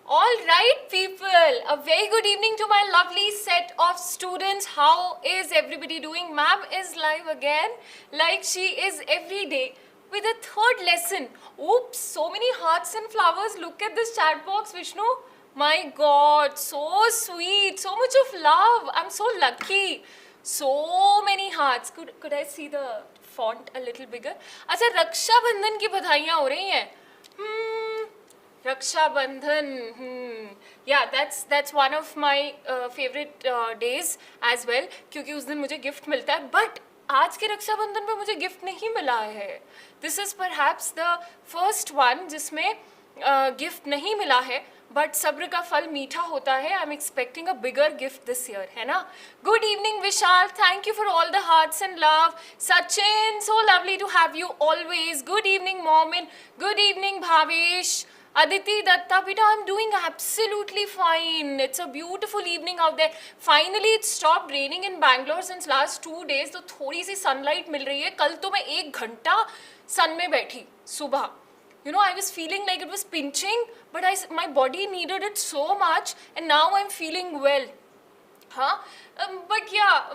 All right, people, a very good evening to my lovely set of students. How is everybody doing? Ma'am is live again, like she is every day, with a third lesson. Oops, so many hearts and flowers. Look at this chat box, Vishnu. My God, so sweet, so much of love. I'm so lucky. So many hearts. Could I see the font a little bigger? अच्छा, रक्षा बंधन की बधाइयाँ हो रही हैं. Raksha Bandhan, yeah, that's one of my favorite days as well, क्योंकि उस दिन मुझे gift मिलता है. But आज के रक्षा बंधन पे मुझे gift नहीं मिला है. This is perhaps the first one जिसमें gift नहीं मिला है. But सब्र का फल मीठा होता है. I'm expecting a bigger gift this year, है ना? Good evening, Vishal. Thank you for all the hearts and love. Sachin, so lovely to have you always. Good evening, Momin. Good evening, Bhavesh. Aditi Datta, beta, I'm doing absolutely fine. It's a beautiful evening out there. Finally, it stopped raining in Bangalore since last 2 days. तो थोड़ी सी sunlight मिल रही है. कल तो मैं 1 घंटा sun में बैठी सुबह. You know, I was feeling like it was pinching, but my body needed it so much, and now I'm feeling well. Huh? But yeah,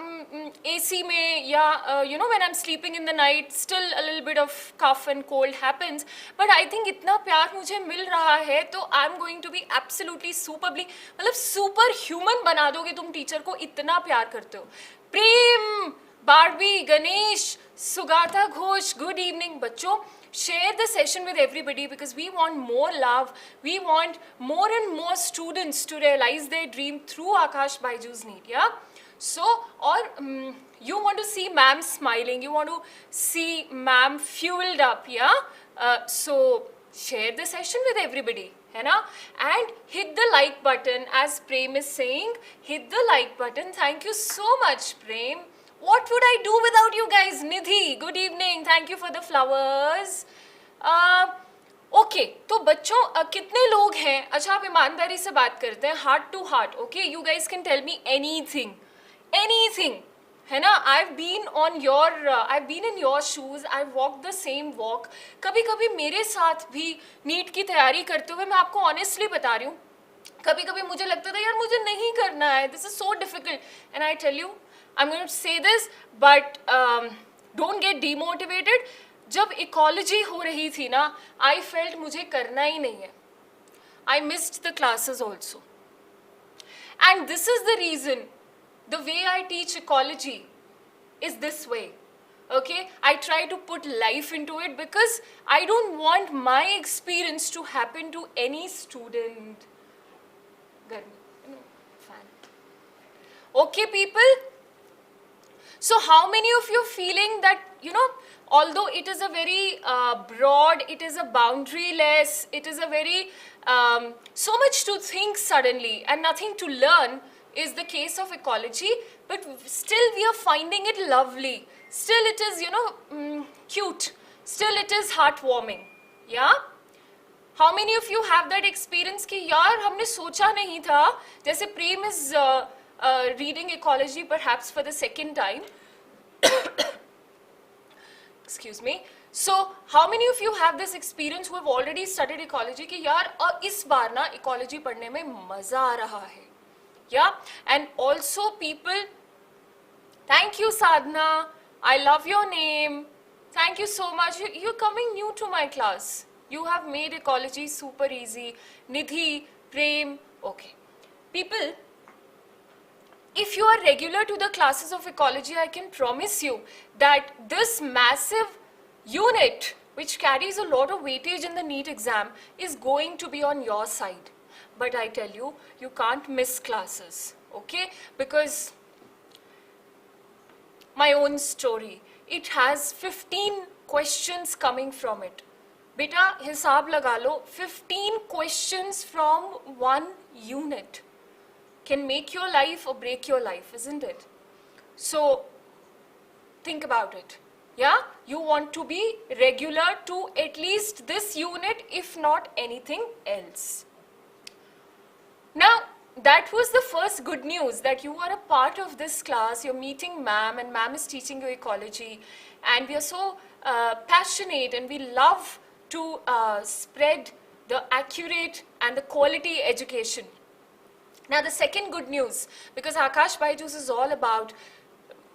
AC में, yeah, you know, when I'm sleeping in the night, still a little bit of cough and cold happens. But I think इतना प्यार मुझे मिल रहा है, तो I'm going to be absolutely superbly, मतलब super human बना दोगे तुम टीचर को, इतना प्यार करते हो. Prem, Barbie, Ganesh, Sugata Ghosh, good evening बच्चों. Share the session with everybody because we want more love. We want more and more students to realize their dream through Aakash BYJU'S NEET, yeah? So, or you want to see ma'am smiling, you want to see ma'am fueled up, yeah? So, share the session with everybody, है ना? And hit the like button, as Prem is saying, hit the like button. Thank you so much, Prem. What would I do without you guys? Nidhi, good evening. Thank you for the flowers. Okay, तो बच्चों कितने लोग हैं? अच्छा, आप ईमानदारी से बात करते हैं, heart to heart. Okay, you guys can tell me anything, anything. है ना? I've been in your shoes. I've walked the same walk. कभी-कभी मेरे साथ भी नीट की तैयारी करते हुए मैं आपको honestly बता रही हूँ. कभी-कभी मुझे लगता था यार मुझे नहीं करना है. This is so difficult. And I tell you, I'm going to say this, but don't get demotivated. जब ecology हो रही थी ना, I felt मुझे करना ही नहीं है. I missed the classes also. And this is the reason, the way I teach ecology is this way. Okay, I try to put life into it because I don't want my experience to happen to any student. Fan. Okay, people? So how many of you feeling that, you know, although it is a very broad, it is a boundaryless, it is a very, so much to think suddenly and nothing to learn is the case of ecology, but still we are finding it lovely. Still it is, you know, cute. Still it is heartwarming. Yeah? How many of you have that experience कि यार हमने सोचा नहीं था, जैसे Prem is reading ecology perhaps for the second time. Excuse me. So, how many of you have this experience who have already studied ecology कि यार इस बार ना ecology पढ़ने में मजा आ रहा है, yeah? And also people, thank you Sadhna, I love your name, thank you so much. You're coming new to my class. You have made ecology super easy. Nidhi, Prem, okay. People, if you are regular to the classes of ecology, I can promise you that this massive unit, which carries a lot of weightage in the NEET exam, is going to be on your side. But I tell you, you can't miss classes, okay? Because my own story, it has 15 questions coming from it. Beta, हिसाब लगा लो, 15 questions from one unit can make your life or break your life, isn't it? So, think about it. Yeah? You want to be regular to at least this unit, if not anything else. Now, that was the first good news, that you are a part of this class, you're meeting ma'am, and ma'am is teaching you ecology, and we are so passionate and we love to spread the accurate and the quality education. Now the second good news, because Aakash BYJU'S is all about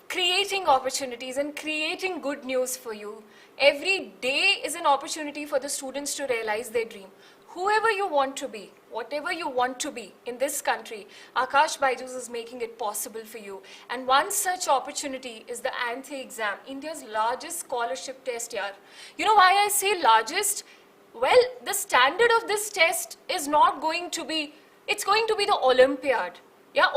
creating opportunities and creating good news for you. Every day is an opportunity for the students to realize their dream. Whoever you want to be, whatever you want to be in this country, Aakash BYJU'S is making it possible for you. And one such opportunity is the ANTHE exam, India's largest scholarship test, yaar. You know why I say largest? Well, the standard of this test is not going to be, it's going to be the Olympiad. Yeah,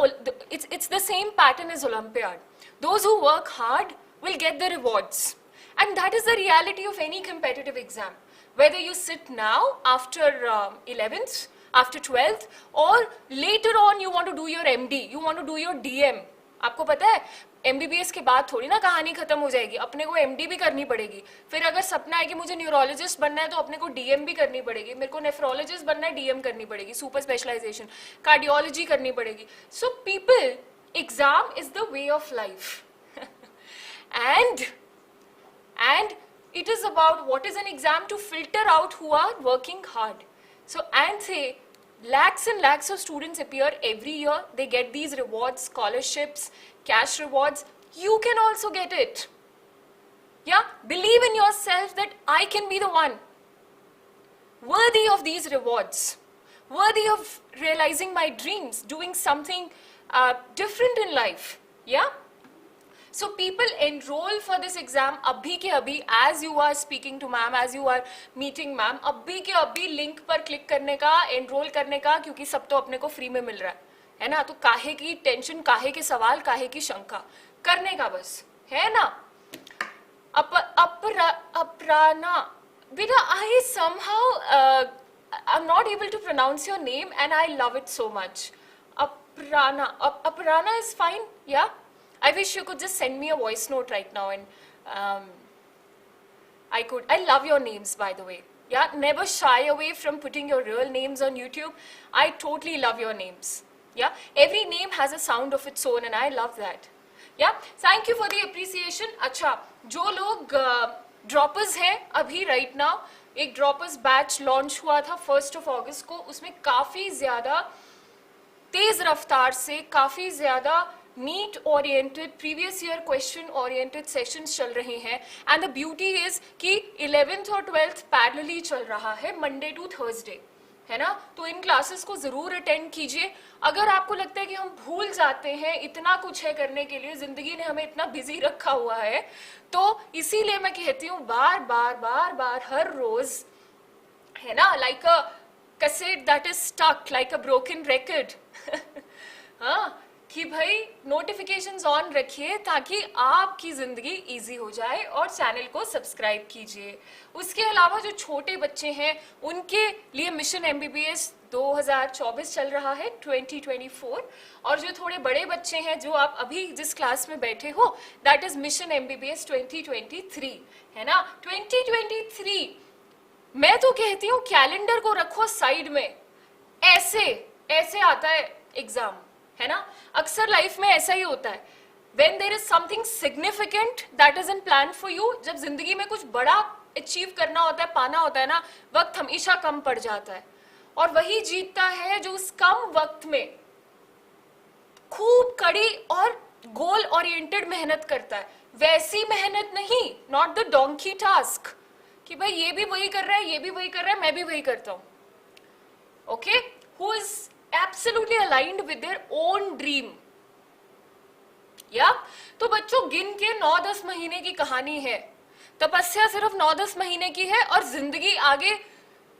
it's the same pattern as Olympiad. Those who work hard will get the rewards. And that is the reality of any competitive exam. Whether you sit now after 11th, after 12th, or later on you want to do your MD, you want to do your DM. आपको पता है MBBS के बाद थोड़ी ना कहानी खत्म हो जाएगी, अपने को MD भी करनी पड़ेगी. फिर अगर सपना है कि मुझे न्यूरोलॉजिस्ट बनना है तो अपने को DM भी करनी पड़ेगी. मेरे को नेफ्रोलॉजिस्ट बनना है, DM करनी पड़ेगी, सुपर स्पेशलाइजेशन, कार्डियोलॉजी करनी पड़ेगी. So people, exam is the way of life. and it is about what is an exam to filter out who are working hard. So ANTHE, lakhs and lakhs of students appear every year. They get these rewards, scholarships, cash rewards. You can also get it. Yeah, believe in yourself that I can be the one worthy of these rewards, worthy of realizing my dreams, doing something different in life. Yeah. So people enroll for this exam abhi ke abhi, as you are speaking to ma'am, as you are meeting ma'am, abhi ke abhi link par click karne ka, enroll karne ka, क्योंकि सब तो अपने को free में मिल रहा है ना? तो काहे की टेंशन, काहे के सवाल, काहे की शंका, करने का बस है ना? अपराना, बेटा, I somehow I'm not able to pronounce your name and I love it so much. Aparana is fine, yeah? I wish you could just send me a voice note right now and I love your names, by the way. Yeah, never shy away from putting your real names on YouTube. I totally love your names. Yeah, every name has a sound of its own and I love that. Yeah, thank you for the appreciation. अच्छा, जो लोग droppers हैं अभी right now, एक droppers batch launch हुआ था 1st of August को, उसमें काफ़ी ज़्यादा तेज़ रफ्तार से, काफ़ी ज़्यादा NEET oriented, previous year question oriented sessions चल रहे हैं. And the beauty is कि 11th और 12th parallelly चल रहा है Monday to Thursday, है ना? तो इन क्लासेस को ज़रूर अटेंड कीजिए. अगर आपको लगता है कि हम भूल जाते हैं, इतना कुछ है करने के लिए, ज़िंदगी ने हमें इतना बिजी रखा हुआ है, तो इसीलिए मैं कहती हूँ बार हर रोज़, है ना, like a cassette that is stuck, like a broken record. हाँ, कि भाई नोटिफिकेशंस ऑन रखिए ताकि आपकी ज़िंदगी इजी हो जाए, और चैनल को सब्सक्राइब कीजिए. उसके अलावा जो छोटे बच्चे हैं उनके लिए मिशन MBBS 2024 चल रहा है, 2024, और जो थोड़े बड़े बच्चे हैं, जो आप अभी जिस क्लास में बैठे हो, दैट इज़ मिशन MBBS 2023, है ना? 2023 मैं तो कहती हूँ कैलेंडर को रखो साइड में, ऐसे आता है एग्ज़ाम, है ना? अक्सर लाइफ में ऐसा ही होता है. When there is something significant that isn't planned for you, जब जिंदगी में कुछ बड़ा अचीव करना होता है, पाना होता है ना, वक्त हमेशा कम पड़ जाता है, और वही जीतता है जो उस कम वक्त में खूब कड़ी और गोल ओरिएंटेड मेहनत करता है. वैसी मेहनत नहीं, नॉट द डोंकी टास्क कि भाई ये भी वही कर रहा है, ये भी वही कर रहा है, मैं भी वही करता हूँ. Okay, who is absolutely aligned with their own dream. या तो बच्चों गिन के 9-10 महीने की कहानी है, तपस्या सिर्फ 9-10 महीने की है, और जिंदगी आगे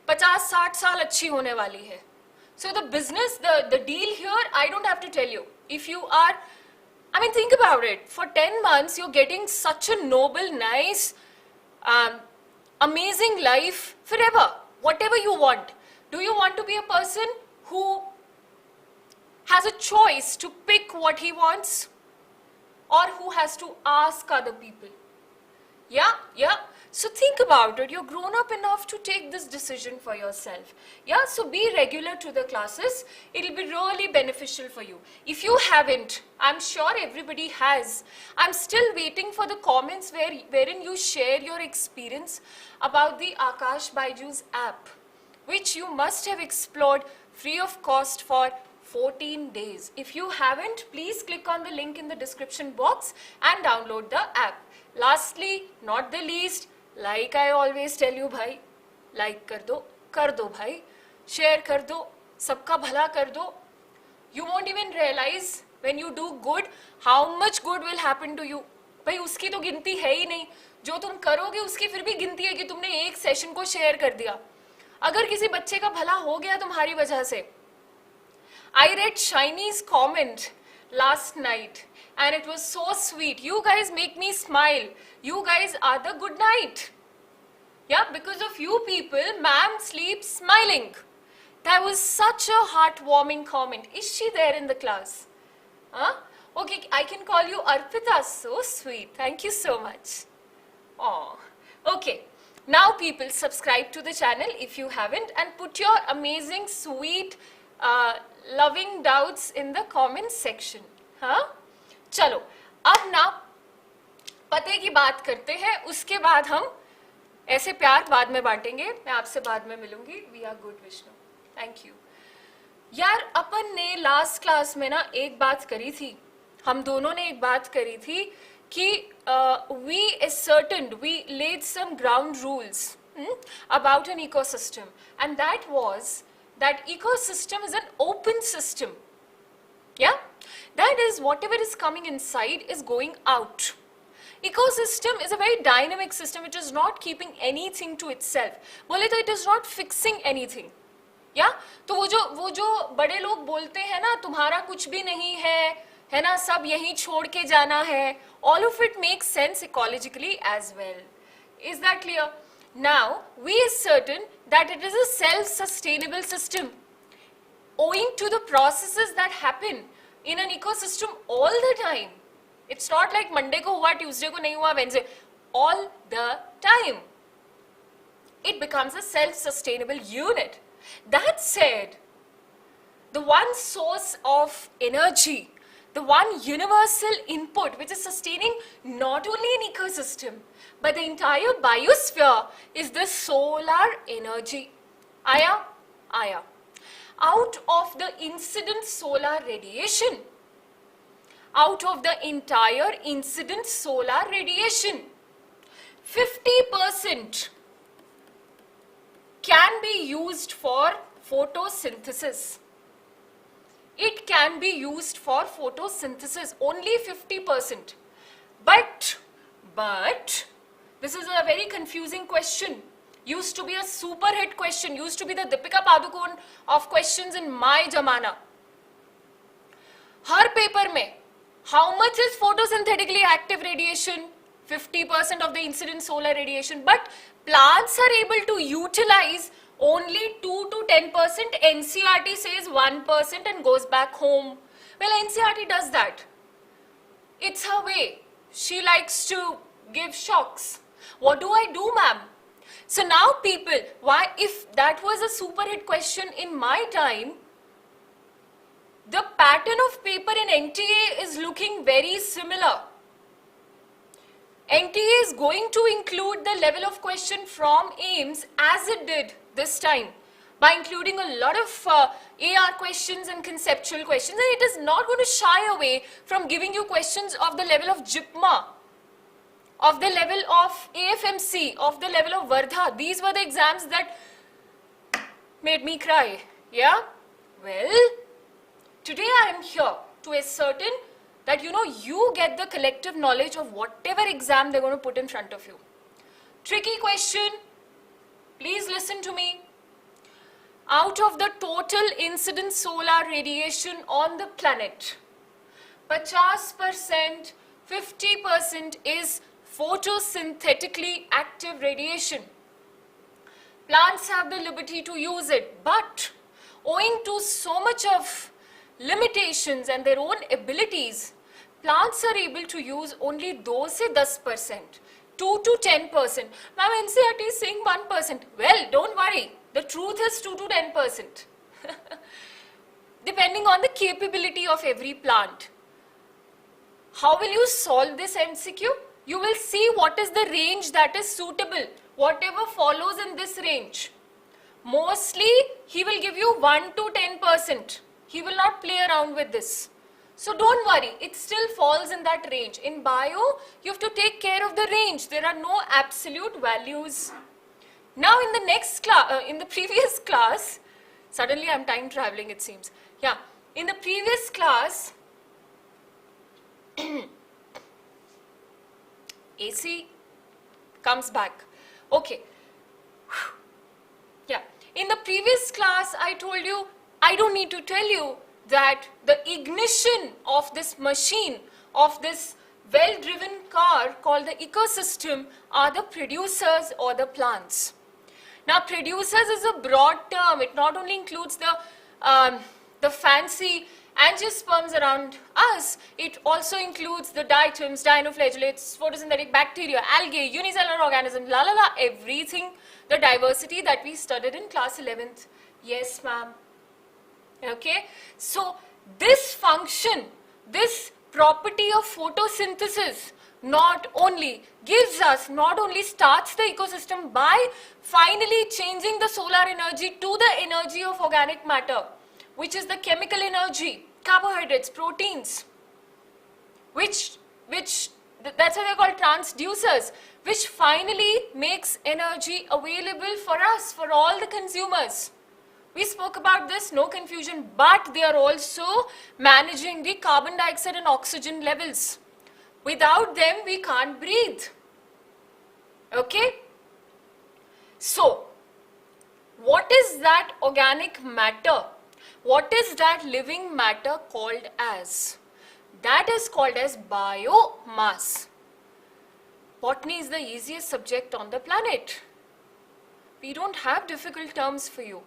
50-60 साल अच्छी होने वाली है. So the business, the deal here, I don't have to tell you. If you are, I mean, think about it. For 10 months, you're getting such a noble, nice, amazing life forever. Whatever you want. Do you want to be a person who has a choice to pick what he wants, or who has to ask other people? Yeah. So think about it. You're grown up enough to take this decision for yourself. Yeah, so be regular to the classes. It'll be really beneficial for you. If you haven't, I'm sure everybody has. I'm still waiting for the comments wherein you share your experience about the Aakash BYJU'S app, which you must have explored free of cost for 14 days. If you haven't, please click on the link in the description box and download the app. Lastly, not the least, like I always tell you bhai, like कर दो भाई, share कर दो, सबका भला कर दो. You won't even realize when you do good how much good will happen to you. भाई उसकी तो गिनती है ही नहीं, जो तुम करोगे उसकी फिर भी गिनती है कि तुमने एक सेशन को शेयर कर दिया. अगर किसी बच्चे का भला हो गया तुम्हारी वजह से. I read Shiny's comment last night and it was so sweet. You guys make me smile. You guys are the good night. Yeah, because of you people, ma'am sleeps smiling. That was such a heartwarming comment. Is she there in the class? Huh? Okay, I can call you Arpita. So sweet. Thank you so much. Oh, okay. Now people, subscribe to the channel if you haven't and put your amazing, sweet, loving doubts in the comment section. हाँ? चलो, अब ना पते की बात करते हैं. उसके बाद हम ऐसे प्यार बाद में बांटेंगे. मैं आपसे बाद में मिलूंगी. We are good, Vishnu. Thank you. यार अपन ने लास्ट क्लास में ना एक बात करी थी. हम दोनों ने एक बात करी थी कि we ascertained, we laid some ground rules about an ecosystem, and that was that ecosystem is an open system. Yeah, that is whatever is coming inside is going out. Ecosystem is a very dynamic system which is not keeping anything to itself. बोले तो it is not fixing anything. Yeah, तो वो जो बड़े लोग बोलते हैं ना तुम्हारा कुछ भी नहीं है ना, सब यहीं छोड़ के जाना है. All of it makes sense ecologically as well. Is that clear? Now we ascertain that it is a self-sustainable system owing to the processes that happen in an ecosystem all the time. It's not like Monday ko hua, Tuesday ko nahi hua, Wednesday. All the time. It becomes a self-sustainable unit. That said, the one source of energy, the one universal input which is sustaining not only an ecosystem but the entire biosphere is the solar energy. Aya. Out of the incident solar radiation, out of the entire incident solar radiation, 50% can be used for photosynthesis. It can be used for photosynthesis, only 50%. But, this is a very confusing question. Used to be a super hit question, used to be the Deepika Padukone of questions in my jamana. Her paper mein, how much is photosynthetically active radiation? 50% of the incident solar radiation. But plants are able to utilize only 2 to 10%. NCERT says 1% and goes back home. Well, NCERT does that. It's her way. She likes to give shocks. What do I do, ma'am? So now people, why, if that was a super hit question in my time, the pattern of paper in NTA is looking very similar. NTA is going to include the level of question from AIMS as it did this time by including a lot of AR questions and conceptual questions, and it is not going to shy away from giving you questions of the level of JIPMA, of the level of AFMC, of the level of Vardha. These were the exams that made me cry. Yeah? Well, today I am here to ascertain that you get the collective knowledge of whatever exam they're going to put in front of you. Tricky question. Please listen to me. Out of the total incident solar radiation on the planet, 50%, 50% is photosynthetically active radiation. Plants have the liberty to use it, but owing to so much of limitations and their own abilities, plants are able to use only 2 से 10%, 2 to 10%. Ma'am, NCERT is saying 1%. Well, don't worry. The truth is 2 to 10%. Depending on the capability of every plant. How will you solve this MCQ? You will see what is the range that is suitable. Whatever follows in this range. Mostly he will give you 1 to 10%. He will not play around with this. So don't worry, it still falls in that range. In bio, you have to take care of the range. There are no absolute values. Now in the next class, in the previous class, suddenly I'm time traveling it seems. Yeah, in the previous class, AC comes back. Okay. Yeah. In the previous class, I told you, I don't need to tell you that the ignition of this machine, of this well-driven car called the ecosystem are the producers or the plants. Now, producers is a broad term. It not only includes the fancy angiosperms around us, it also includes the diatoms, dinoflagellates, photosynthetic bacteria, algae, unicellular organisms, la la la, everything, the diversity that we studied in class 11th. Yes, ma'am. Okay, so this function, this property of photosynthesis not only starts the ecosystem by finally changing the solar energy to the energy of organic matter, which is the chemical energy, carbohydrates, proteins, which that's why they're called transducers, which finally makes energy available for us, for all the consumers. We spoke about this, no confusion, but they are also managing the carbon dioxide and oxygen levels. Without them, we can't breathe. Okay? So, what is that organic matter? What is that living matter called as? That is called as biomass. Botany is the easiest subject on the planet. We don't have difficult terms for you.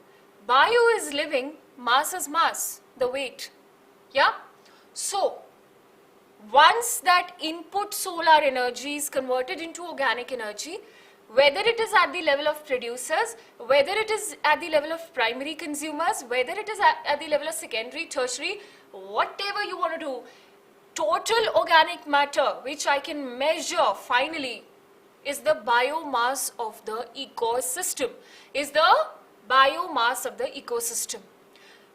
Bio is living, mass is mass, the weight. Yeah? So, once that input solar energy is converted into organic energy, whether it is at the level of producers, whether it is at the level of primary consumers, whether it is at the level of secondary, tertiary, whatever you want to do, total organic matter, which I can measure finally, is the biomass of the ecosystem, is the biomass of the ecosystem.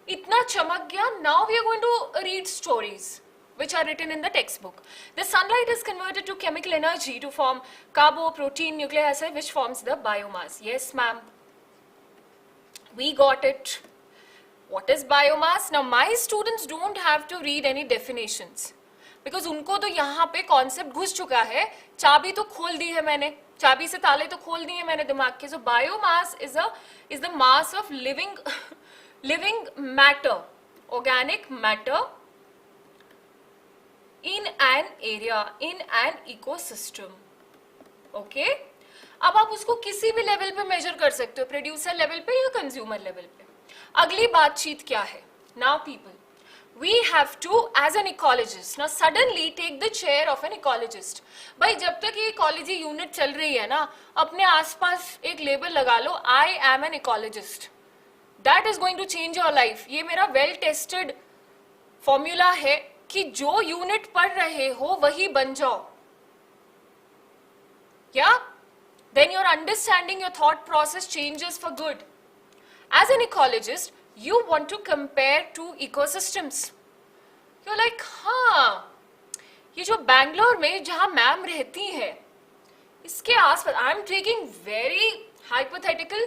Itna chamak gaya, now we are going to read stories which are written in the textbook. The sunlight is converted to chemical energy to form carbo, protein, nucleic acid, which forms the biomass. Yes, ma'am. We got it. What is biomass? Now, my students don't have to read any definitions. Because उनको तो यहाँ पे concept घुस चुका है, चाबी तो खोल दी है मैंने, चाबी से ताले तो खोल दिए मैंने दिमाग के. So biomass is the mass of living matter, organic matter in an area, in an ecosystem. Okay? अब आप उसको किसी भी लेवल पे मेजर कर सकते हो, प्रोड्यूसर लेवल पे या कंज्यूमर लेवल पे. अगली बातचीत क्या है? Now people, we have to, as an ecologist, now suddenly take the chair of an ecologist. भाई जब तक ये ecology unit चल रही है ना, अपने आसपास एक लेबल लगा लो, I am an ecologist. That is going to change your life. ये मेरा well tested formula है कि जो यूनिट पढ़ रहे हो वही बन जाओ. Yeah? Then your understanding, your thought process changes for good. As an ecologist, you want to compare two ecosystems. You're like, हाँ, ये जो बैंगलोर में जहाँ मैम रहती हैं, इसके आसपास, I'm taking very hypothetical,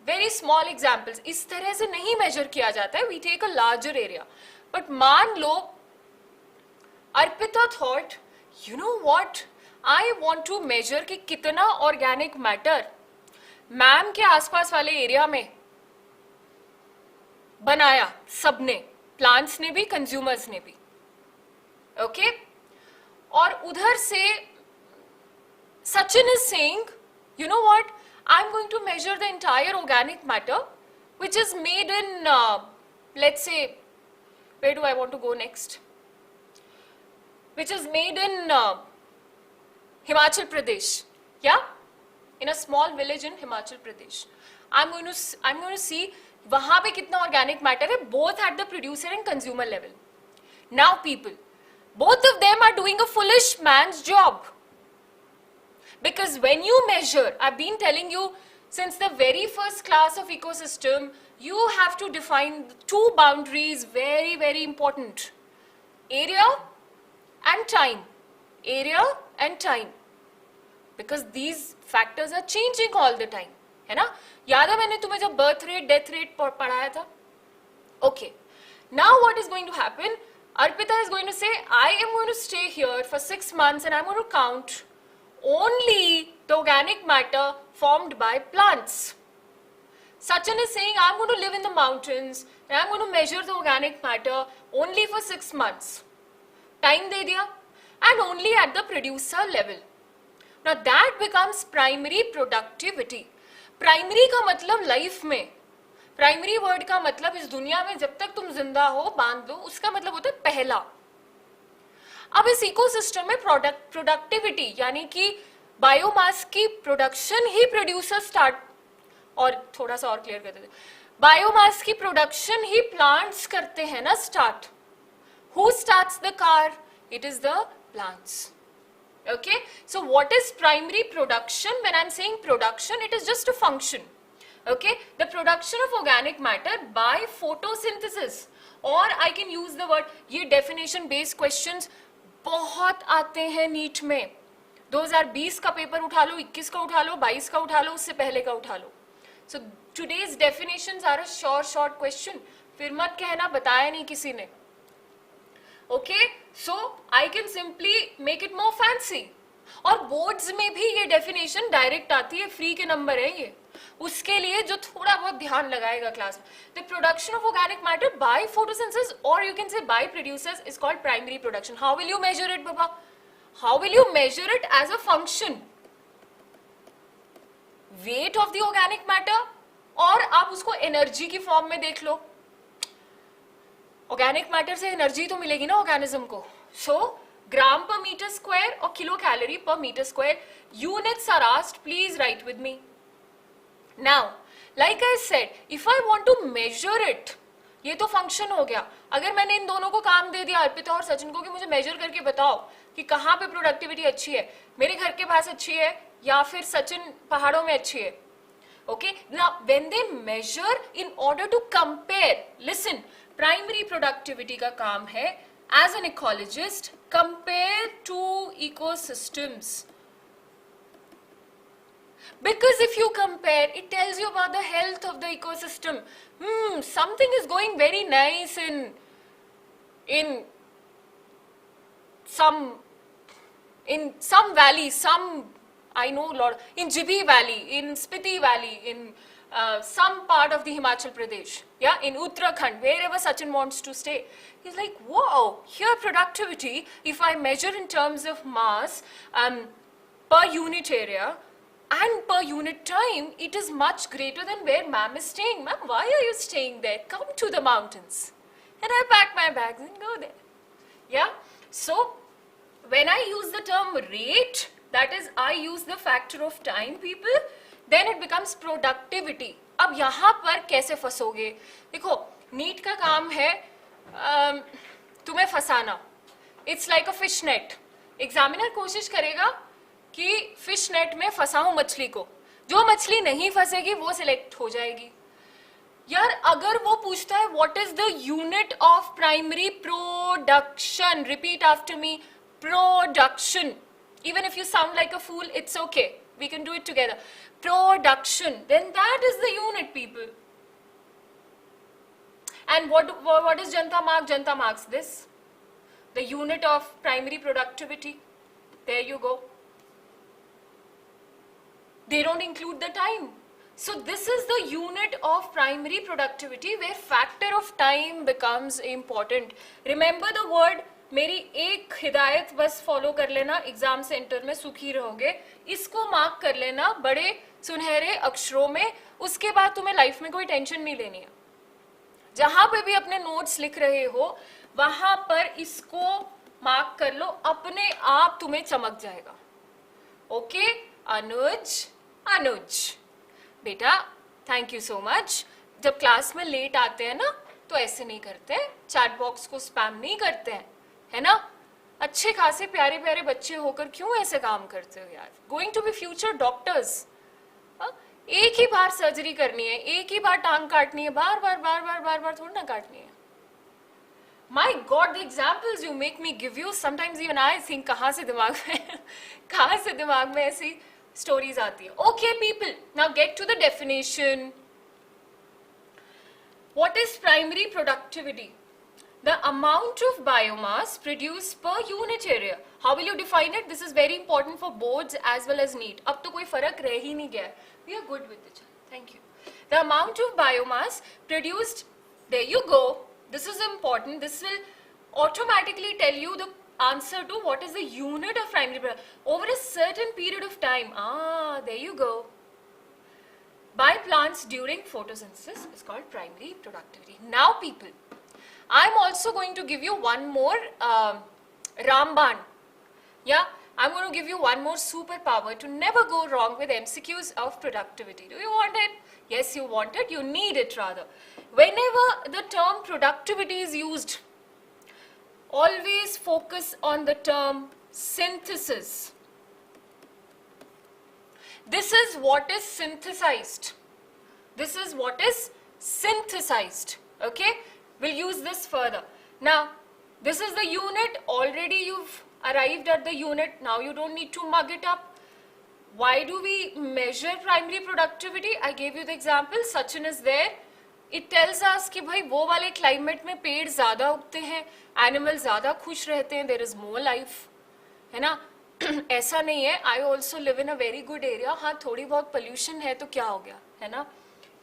very small examples. इस तरह से नहीं measure किया जाता है. We take a larger area. But मान लो, Arpita thought, you know what? I want to measure कि कितना organic matter मैम के आसपास वाले एरिया में बनाया सबने, प्लांट्स ने भी, कंज्यूमर्स ने भी. ओके? और उधर से Sachin is saying, you know what, I am going to measure the entire organic matter which is made in, let's say, where do I want to go next, which is made in Himachal Pradesh, या in a small village in Himachal Pradesh. I'm going to see वहाँ पे कितना organic matter है, both at the producer and consumer level. Now people, both of them are doing a foolish man's job. Because when you measure, I've been telling you Since the very first class of ecosystem, you have to define two boundaries, very, very important. Area and time. Area and time. Because these factors are changing all the time. है ना? याद है मैंने तुम्हें जब birth rate, death rate पढ़ाया था? Okay. Now what is going to happen? Arpita is going to say, I am going to stay here for 6 months and I'm going to count only the organic matter formed by plants. Sachin is saying, I'm going to live in the mountains and I'm going to measure the organic matter only for 6 months. Time de diya, and only at the producer level. Now that becomes primary productivity. Primary का मतलब life में, primary word का मतलब इस दुनिया में जब तक तुम जिंदा हो बांध लो, उसका मतलब होता है पहला. अब इस इकोसिस्टम में प्रोडक्टिविटी यानी कि बायोमास की प्रोडक्शन ही प्रोड्यूसर स्टार्ट, और थोड़ा सा और क्लियर कर देते, बायोमास की प्रोडक्शन ही प्लांट्स करते हैं ना start. Who starts the car? It is the plants. Okay, so what is primary production? When I'm saying production, it is just a function. Okay, the production of organic matter by photosynthesis, or I can use the word, ये definition based questions बहुत आते हैं NEET में. 2020 का paper उठा लो, 21 का उठा लो, 22 का उठा लो, उससे पहले का उठा लो. So today's definitions are a short question. फिर मत कहना बताया नहीं किसी ने. Okay, so I can simply make it more fancy. और बोर्ड्स में भी ये डेफिनेशन डायरेक्ट आती है, फ्री के नंबर है ये. उसके लिए जो थोड़ा बहुत ध्यान लगाएगा क्लास में, the production of organic matter by photosynthesis और you can say by producers is called primary production. How will you measure it बाबा? How will you measure it as a function? Weight of the organic matter, और आप उसको energy की form में देख लो. Organic matter से energy तो मिलेगी ना ऑर्गेनिज्म को. So gram per metre square और kilo calorie per metre square. Units are asked, please write with me. Now like I said, if I want to measure it, ये तो फंक्शन हो गया. अगर मैंने इन दोनों को काम दे दिया, अर्पिता और सचिन को, कि मुझे मेजर करके बताओ कि कहाँ पे प्रोडक्टिविटी अच्छी है, मेरे घर के पास अच्छी है या फिर सचिन पहाड़ों में अच्छी है. Okay, now when they measure in order to compare, listen, primary productivity का काम है as an ecologist compare two ecosystems, because if you compare, it tells you about the health of the ecosystem. Something is going very nice in some valley, I know a lot, in Jibi Valley, in Spiti Valley, in some part of the Himachal Pradesh, yeah, in Uttarakhand, wherever Sachin wants to stay. He's like, wow, here productivity, if I measure in terms of mass per unit area and per unit time, it is much greater than where ma'am is staying. Ma'am, why are you staying there? Come to the mountains. And I pack my bags and go there. Yeah, so when I use the term rate, that is, I use the factor of time, people, then it becomes productivity. अब यहाँ पर कैसे फंसोगे? देखो, NEET का काम है तुम्हें फंसाना. It's like a fish net. Examiner कोशिश करेगा कि फिश नेट में फंसाऊं मछली को. जो मछली नहीं फंसेगी वो सिलेक्ट हो जाएगी. यार अगर वो पूछता है what is the unit of primary production, repeat after me, production. Even if you sound like a fool, it's okay. We can do it together. Production. Then that is the unit, people. And what does Janta mark? Janta marks this. The unit of primary productivity. There you go. They don't include the time. So this is the unit of primary productivity where factor of time becomes important. Remember the word, मेरी एक हिदायत बस follow कर लेना, exam centre में सुखी रहोगे. इसको मार्क कर लेना बड़े सुनहरे अक्षरों में. उसके बाद तुम्हें लाइफ में कोई टेंशन नहीं लेनी है. जहां पे भी अपने नोट्स लिख रहे हो वहां पर इसको मार्क कर लो, अपने आप तुम्हें चमक जाएगा. ओके अनुज बेटा, थैंक यू सो मच. जब क्लास में लेट आते हैं ना तो ऐसे नहीं करते, चैट बॉक्स को स्पैम नहीं करते हैं, है ना. अच्छे खासे प्यारे प्यारे बच्चे होकर क्यों ऐसे काम करते हो यार? Going to be future doctors. एक ही बार सर्जरी करनी है, एक ही बार टांग काटनी है, बार बार बार बार बार बार थोड़ी ना काटनी है. My God, the examples you make me give you, sometimes even I think कहाँ से दिमाग में ऐसी stories आती है. Okay people, now get to the definition. What is primary productivity? The amount of biomass produced per unit area. How will you define it? This is very important for boards as well as NEET. अब तो कोई फर्क रह ही नहीं गया है. We are good with it. Thank you. The amount of biomass produced. There you go. This is important. This will automatically tell you the answer to what is the unit of primary productivity over a certain period of time. There you go. By plants during photosynthesis is called primary productivity. Now people, I'm also going to give you one more Ramban. Yeah, I'm going to give you one more superpower to never go wrong with MCQs of productivity. Do you want it? Yes, you want it. You need it rather. Whenever the term productivity is used, always focus on the term synthesis. This is what is synthesized. This is what is synthesized. Okay? We'll use this further. Now, this is the unit. Already you've arrived at the unit. Now you don't need to mug it up. Why do we measure primary productivity? I gave you the example. Sachin is there. It tells us कि भाई वो वाले climate में पेड़ ज़्यादा उगते हैं, animals ज़्यादा खुश रहते हैं, there is more life, है ना? ऐसा नहीं है. I also live in a very good area. हाँ थोड़ी बहुत pollution है तो क्या हो गया, है ना?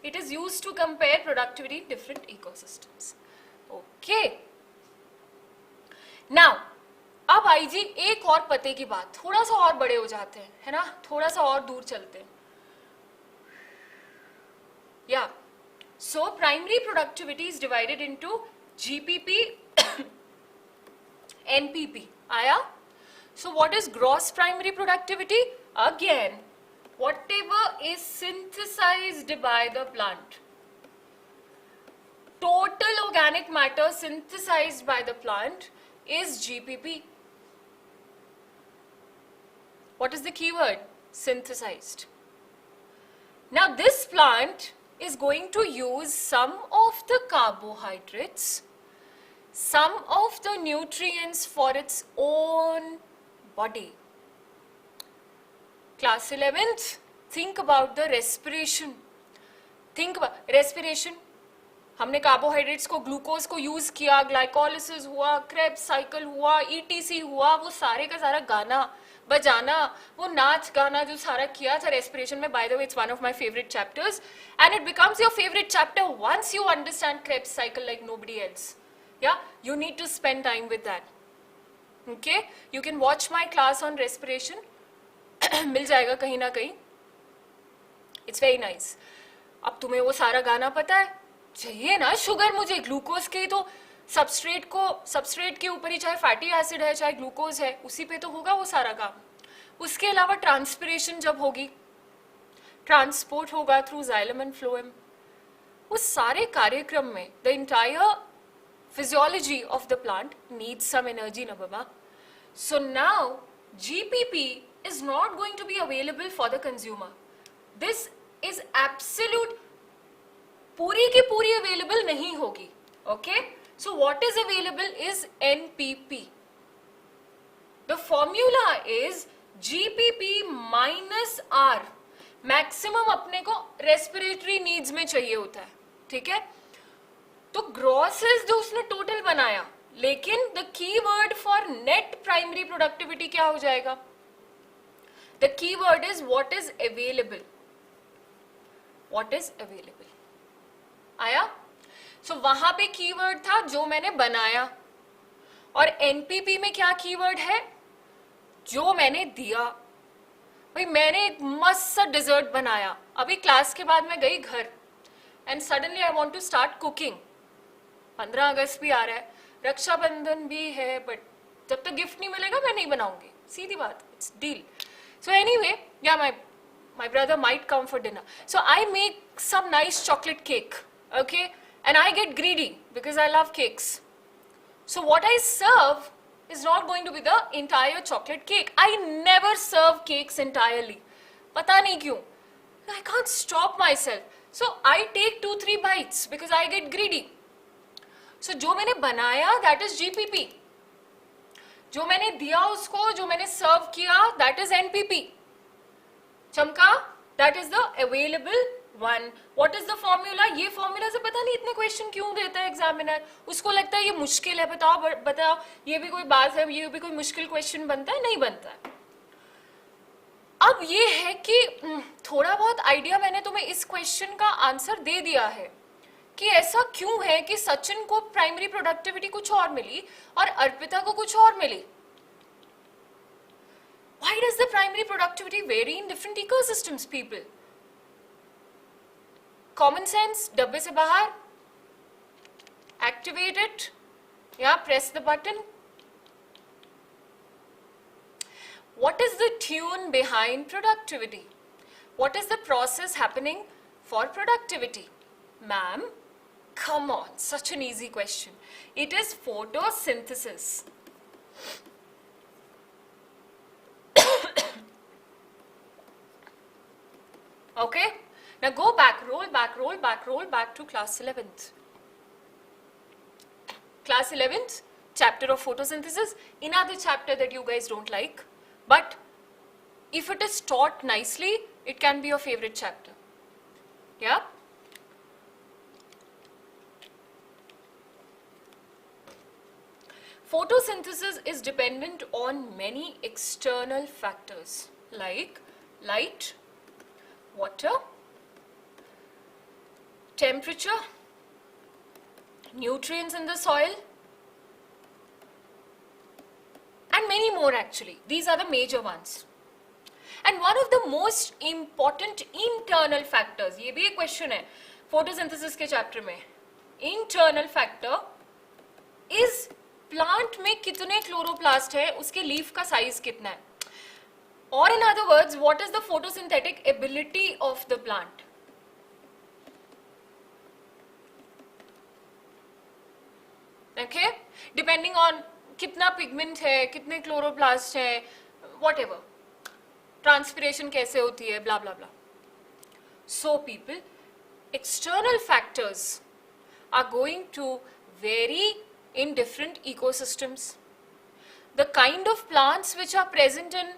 It is used to compare productivity in different ecosystems. Okay. Now, अब आई जी एक और पते की बात. थोड़ा सा और बड़े हो जाते हैं, है ना? थोड़ा सा और दूर चलते हैं. Yeah. So primary productivity is divided into GPP, NPP. Aya? So what is gross primary productivity? Again, whatever is synthesized by the plant. Total organic matter synthesized by the plant is GPP. What is the keyword? Synthesized. Now this plant is going to use some of the carbohydrates, some of the nutrients for its own body. Class 11th, think about the respiration. Think about respiration. हमने carbohydrates को glucose को use किया, glycolysis हुआ, Krebs cycle हुआ, etc हुआ, वो सारे का सारा गाना बजाना, वो नाच गाना जो सारा किया था रेस्पिरेशन में. By the way it's one of my favourite chapters and it becomes your favourite chapter once you understand Krebs cycle like nobody else. या you need to spend time with that. Okay, you can watch my class on respiration. मिल जाएगा कहीं ना कहीं. It's very nice. अब तुम्हें वो सारा गाना पता है? चाहिए ना शुगर मुझे, ग्लूकोज के तो सबस्ट्रेट के ऊपर ही चाहे फैटी एसिड है चाहे ग्लूकोज है उसी पे तो होगा वो सारा काम. उसके अलावा ट्रांसपिरेशन जब होगी, ट्रांसपोर्ट होगा थ्रू जाइलम एंड फ्लोएम, उस सारे कार्यक्रम में the entire physiology of the plant needs some energy ना बाबा. So now GPP is not going to be available for the consumer. This is absolute, पूरी की पूरी available नहीं होगी. Okay? So what is available is NPP. The formula is GPP minus R. Maximum अपने को respiratory needs में चाहिए होता है. ठीक है? तो grosses जो उसने total बनाया, लेकिन the keyword for net primary productivity क्या हो जाएगा? The keyword is what is available. What is available. आया? So वहां पे कीवर्ड था जो मैंने बनाया, और NPP में क्या कीवर्ड है? जो मैंने दिया. भाई मैंने एक मस्त सा डिजर्ट बनाया, अभी क्लास के बाद मैं गई घर and suddenly I want to start cooking. 15 अगस्त भी आ रहा है, रक्षाबंधन भी है, बट जब तक गिफ्ट नहीं मिलेगा मैं नहीं बनाऊंगी. सीधी बात, it's deal. So anyway, yeah, my brother might come for dinner. So I make some nice chocolate cake, okay? And I get greedy because I love cakes. So what I serve is not going to be the entire chocolate cake. I never serve cakes entirely. पता नहीं क्यों. I can't stop myself. So I take 2-3 bites because I get greedy. So जो मैंने बनाया that is GPP. जो मैंने दिया उसको, जो मैंने सर्व किया that is NPP. चमका that is the available one. What is the formula? ये formula से पता नहीं इतने question क्यों देता है एग्जामिनर. उसको लगता है ये मुश्किल है, बताओ ये भी कोई बात है, ये भी कोई मुश्किल question बनता है? नहीं बनता है. अब ये है कि थोड़ा बहुत आइडिया मैंने तुम्हें इस क्वेश्चन का आंसर दे दिया है कि ऐसा क्यों है कि सचिन को प्राइमरी प्रोडक्टिविटी कुछ और मिली और अर्पिता को कुछ और मिली. Why does the primary productivity vary in different ecosystems, people? Common sense, डब्बे से बाहर, activate it, yeah, press the button. What is the tune behind productivity? What is the process happening for productivity? Ma'am, come on, such an easy question. It is photosynthesis. Okay, now go back, roll back to class 11th. Class 11th, chapter of photosynthesis, another chapter that you guys don't like. But if it is taught nicely, it can be your favorite chapter. Yeah? Photosynthesis is dependent on many external factors like light, water, temperature, nutrients in the soil, and many more actually. These are the major ones. And one of the most important internal factors, ये भी एक question है photosynthesis के chapter में, internal factor is plant में कितने chloroplast है, उसके leaf का size कितना है. Or in other words, what is the photosynthetic ability of the plant? Okay, depending on कितना पिगमेंट है, कितने क्लोरोप्लास्ट है, whatever, ट्रांसपिरेशन कैसे होती है, blah blah blah. So people, external factors are going to vary in different ecosystems. The kind of plants which are present in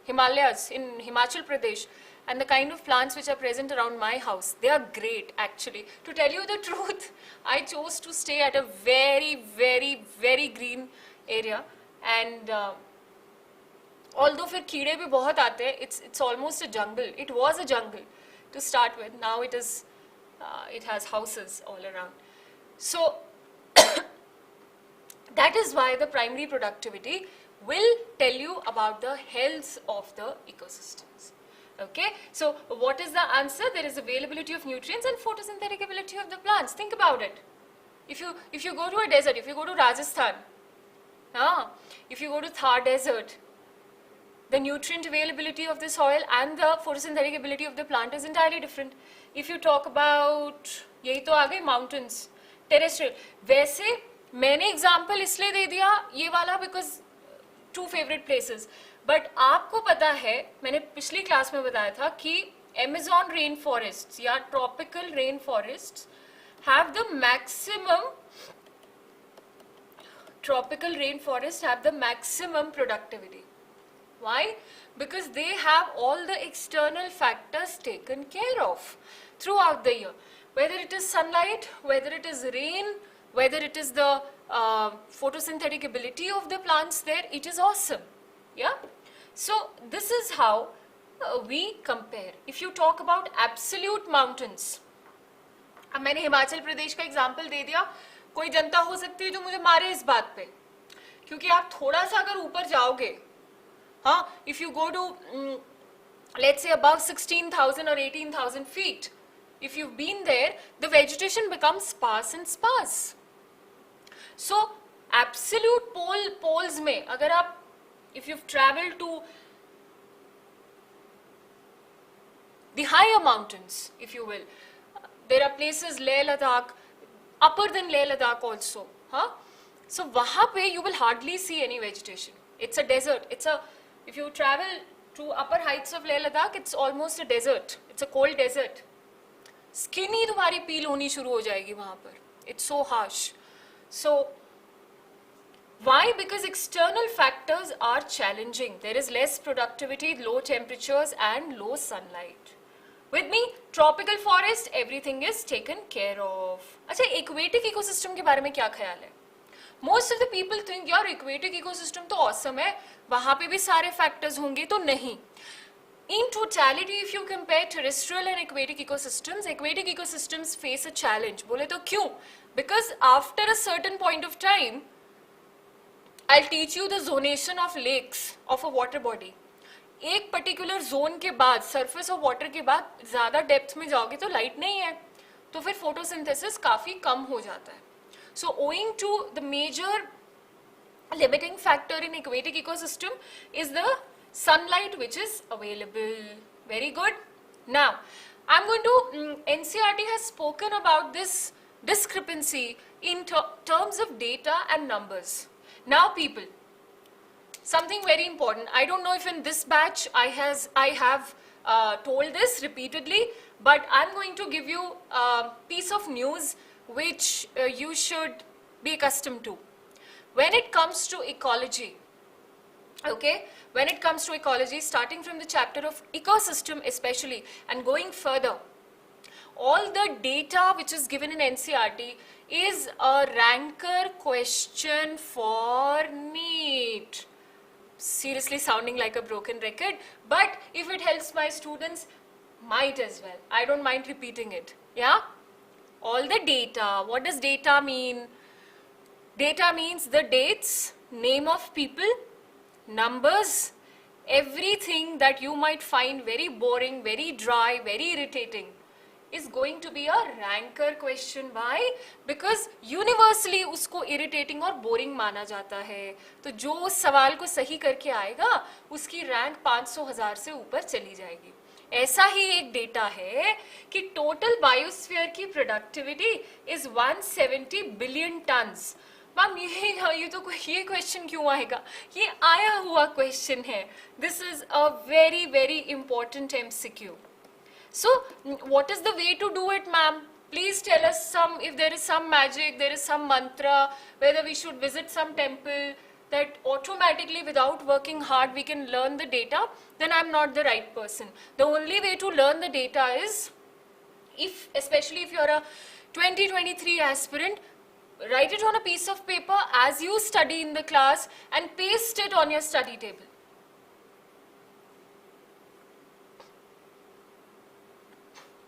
Himalayas, in Himachal Pradesh, and the kind of plants which are present around my house, they are great actually. To tell you the truth, I chose to stay at a very, very, very green area, and although फिर कीड़े भी बहुत आते हैं, it's almost a jungle. It was a jungle to start with. Now it is, it has houses all around. So that is why the primary productivity will tell you about the health of the ecosystems. Okay, so what is the answer? There is availability of nutrients and photosynthetic ability of the plants. Think about it. If you go to a desert, if you go to Rajasthan, if you go to Thar desert, the nutrient availability of the soil and the photosynthetic ability of the plant is entirely different. If you talk about, यही तो आ गई mountains, terrestrial. वैसे मैंने example इसलिए दे दिया ये वाला because two favorite places. But आपको पता है, मैंने पिछली क्लास में बताया था कि Amazon रेन फॉरेस्ट या tropical rain forest have the maximum, tropical rainforests have the maximum productivity. Why? Because they have all the external factors taken care of throughout the year. Whether it is sunlight, whether it is rain, whether it is the photosynthetic ability of the plants there, it is awesome. Yeah? So this is how we compare. If you talk about absolute mountains, अब मैंने हिमाचल प्रदेश का example दे दिया, कोई जनता हो सकती है जो मुझे मारे इस बात पे, क्योंकि आप थोड़ा सा अगर ऊपर जाओगे, हाँ, if you go to let's say above 16,000 or 18,000 feet, if you've been there, the vegetation becomes sparse and sparse. So absolute poles में अगर आप, if you've traveled to the higher mountains, if you will, there are places Leh Ladakh, upper than Leh Ladakh also, huh? So वहाँ पे you will hardly see any vegetation. It's a desert. If you travel to upper heights of Leh Ladakh, it's almost a desert. It's a cold desert. Skin ही तुम्हारी peel होनी शुरू हो जाएगी वहाँ पर. It's so harsh. So why? Because external factors are challenging. There is less productivity, low temperatures and low sunlight. With me, tropical forest, everything is taken care of. अच्छा, aquatic ecosystem के बारे में क्या ख्याल है? Most of the people think यार aquatic ecosystem तो awesome है, वहाँ पे भी सारे factors होंगे, तो नहीं. In totality, if you compare terrestrial and aquatic ecosystems face a challenge. बोले तो क्यों? Because after a certain point of time, I'll teach you the zonation of lakes of a water body. एक particular zone के बाद, surface of water के बाद ज़्यादा depth में जाओगे तो light नहीं है, तो फिर photosynthesis काफ़ी कम हो जाता है. So owing to the major limiting factor in aquatic ecosystem is the sunlight which is available. Very good. Now, I'm going to, NCERT has spoken about this discrepancy in terms of data and numbers. Now people, something very important. I don't know if in this batch I have told this repeatedly, but I'm going to give you a piece of news which you should be accustomed to. When it comes to ecology, okay, when it comes to ecology, starting from the chapter of ecosystem especially and going further, all the data which is given in NCERT is a ranker question for NEET. Seriously sounding like a broken record, but if it helps my students, might as well. I don't mind repeating it. Yeah? All the data. What does data mean? Data means the dates, name of people, numbers, everything that you might find very boring, very dry, very irritating is going to be a ranker question. Why? Because universally उसको irritating और boring माना जाता है. तो जो उस सवाल को सही करके आएगा उसकी रैंक 500,000 से ऊपर चली जाएगी. ऐसा ही एक डेटा है कि टोटल बायोस्फीयर की productivity is 170 billion turns. Ma'am ये क्वेश्चन क्यों आएगा? ये आया हुआ क्वेश्चन है. This is a very very important MCQ. So what is the way to do it, ma'am? Please tell us if there is some magic, there is some mantra, whether we should visit some temple, that automatically without working hard we can learn the data, then I'm not the right person. The only way to learn the data is, especially if you're a 2023 aspirant, write it on a piece of paper as you study in the class and paste it on your study table.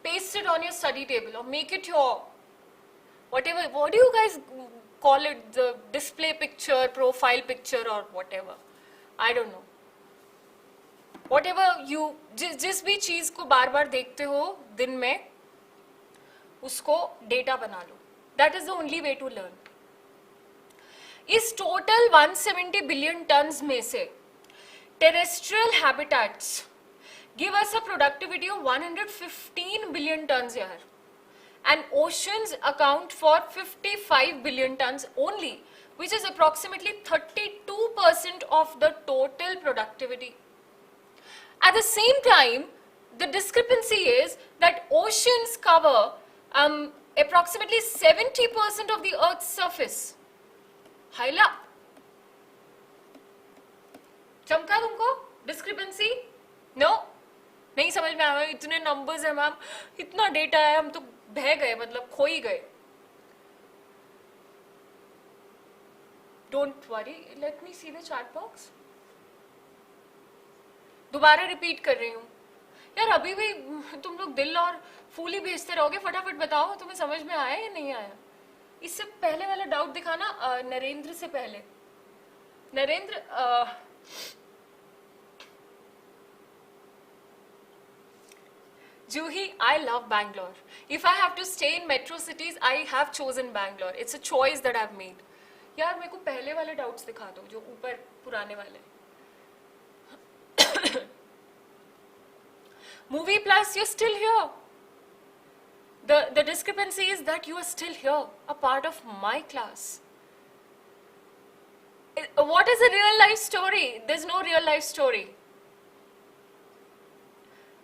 Paste it on your study table or make it your whatever, what do you guys call it, the display picture, profile picture or whatever, I don't know. Whatever you, जिस भी चीज को बार बार देखते हो दिन में, उसको data बना लो. That is the only way to learn. इस total 170 billion tons में से terrestrial habitats give us a productivity of 115 billion tons yaar. And oceans account for 55 billion tons only, which is approximately 32% of the total productivity. At the same time, the discrepancy is that oceans cover approximately 70% of the Earth's surface. Haila. चमका तुमको? Discrepancy? No? नहीं समझ में आया. इतने numbers हैं ma'am, इतना data है, हम तो बह गए, मतलब खो ही गए. Don't worry, let me see the chat box. दोबारा रिपीट कर रही हूँ यार. अभी भी तुम लोग दिल और फूली भेजते रहोगे. फटाफट बताओ तुम्हें समझ में आया या नहीं आया. इससे पहले वाला डाउट दिखाना. नरेंद्र से पहले. Narendra, Juhi, I love Bangalore. If I have to stay in metro cities, I have chosen Bangalore. It's a choice that I've made. यार मेरे को पहले वाले डाउट्स दिखा दो जो ऊपर पुराने वाले. Movie Plus, you're still here. The discrepancy is that you are still here, a part of my class. What is a real life story? There's no real life story.